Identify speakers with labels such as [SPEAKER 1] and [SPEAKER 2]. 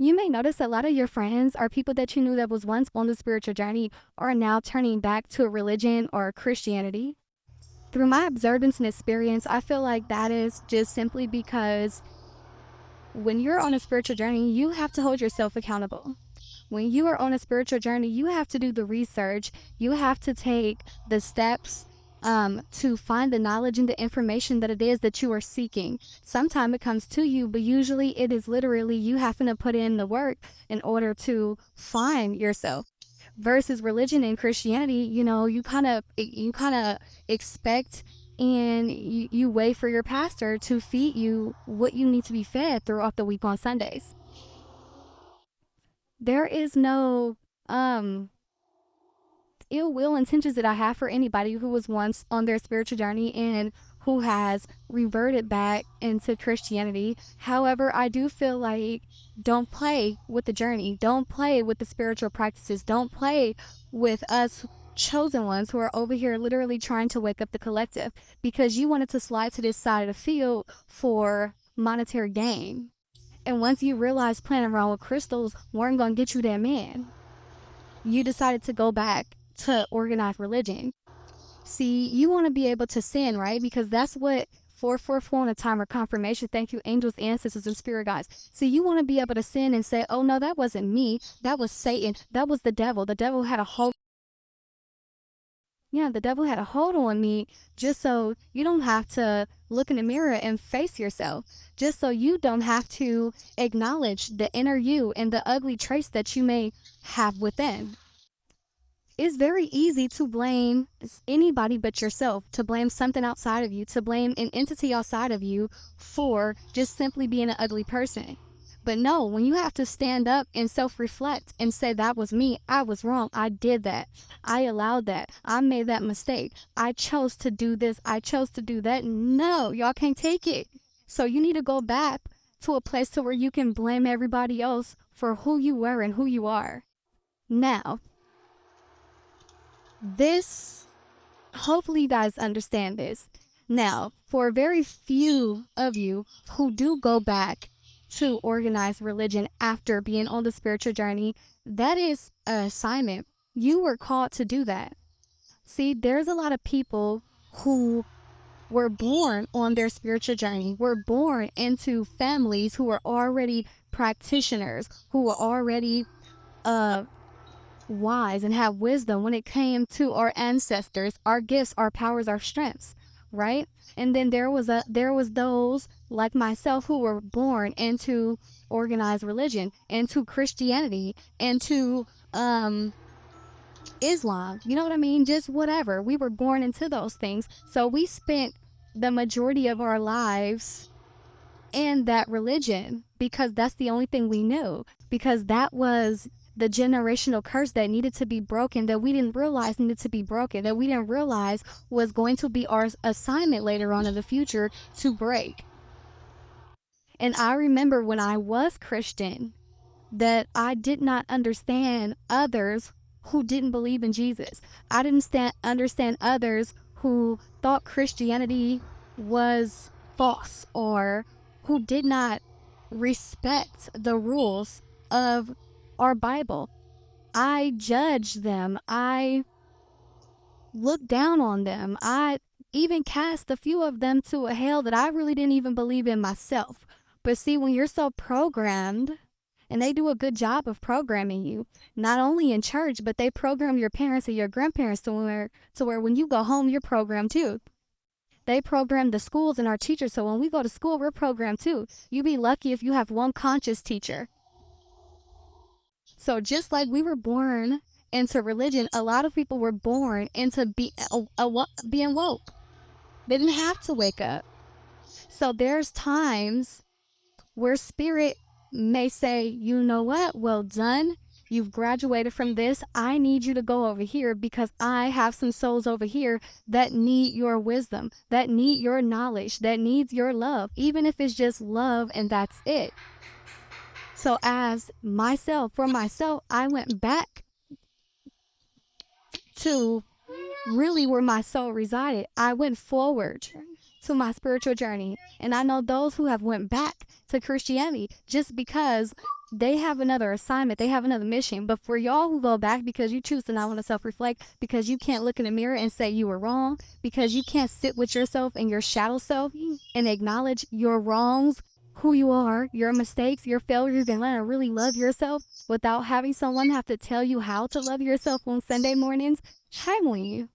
[SPEAKER 1] You may notice a lot of your friends are people that you knew that was once on the spiritual journey are now turning back to a religion or Christianity. Through my observance and experience, I feel like that is just simply because when you're on a spiritual journey, you have to hold yourself accountable. When you are on a spiritual journey, you have to do the research. You have to take the steps to find the knowledge and the information that it is that you are seeking. Sometimes it comes to you, but usually it is literally you having to put in the work in order to find yourself. Versus religion and Christianity, you kind of expect and you wait for your pastor to feed you what you need to be fed throughout the week on Sundays. There is no um ill will intentions that I have for anybody who was once on their spiritual journey and who has reverted back into Christianity. However, I do feel like don't play with the journey, don't play with the spiritual practices, don't play with us chosen ones who are over here literally trying to wake up the collective because you wanted to slide to this side of the field for monetary gain. And once you realize playing around with crystals weren't going to get you that man, you decided to go back to organized religion. See, you want to be able to sin, right? Because that's what 444 on a timer confirmation. Thank you, angels, ancestors, and spirit guides. So you want to be able to sin and say, oh no, that wasn't me. That was Satan. That was the devil. The devil had a hold. Yeah, the devil had a hold on me just so you don't have to look in the mirror and face yourself. Just so you don't have to acknowledge the inner you and the ugly traits that you may have within. It's very easy to blame anybody but yourself, to blame something outside of you, to blame an entity outside of you for just simply being an ugly person. But no, when you have to stand up and self-reflect and say, that was me, I was wrong, I did that, I allowed that, I made that mistake, I chose to do this, I chose to do that. No, y'all can't take it. So you need to go back to a place to where you can blame everybody else for who you were and who you are. Now, this, hopefully you guys understand this. Now, for very few of you who do go back to organized religion after being on the spiritual journey, that is an assignment. You were called to do that. See, there's a lot of people who were born on their spiritual journey, were born into families who are already practitioners, who are already wise and have wisdom when it came to our ancestors, our gifts, our powers, our strengths, right? And then there was those like myself who were born into organized religion, into Christianity, into Islam. You know what I mean? Just whatever. We were born into those things. So we spent the majority of our lives in that religion because that's the only thing we knew, because that was the generational curse that needed to be broken, that we didn't realize needed to be broken, that we didn't realize was going to be our assignment later on in the future to break. And I remember when I was Christian that I did not understand others who didn't believe in Jesus. I didn't understand others who thought Christianity was false or who did not respect the rules of our Bible. I judged them. I looked down on them. I even cast a few of them to a hell that I really didn't even believe in myself. But see, when you're so programmed, and they do a good job of programming you, not only in church, but they program your parents and your grandparents to where when you go home, you're programmed too. They program the schools and our teachers, so when we go to school, we're programmed too. You be lucky if you have one conscious teacher. So just like we were born into religion, a lot of people were born into being woke. They didn't have to wake up. So there's times where spirit may say, you know what, well done. You've graduated from this. I need you to go over here because I have some souls over here that need your wisdom, that need your knowledge, that needs your love, even if it's just love and that's it. So as myself, for myself, I went back to really where my soul resided. I went forward to my spiritual journey. And I know those who have went back to Christianity just because they have another assignment, they have another mission. But for y'all who go back because you choose to not want to self-reflect, because you can't look in the mirror and say you were wrong, because you can't sit with yourself and your shadow self and acknowledge your wrongs, who you are, your mistakes, your failures, and learn to really love yourself without having someone have to tell you how to love yourself on Sunday mornings, shame on you.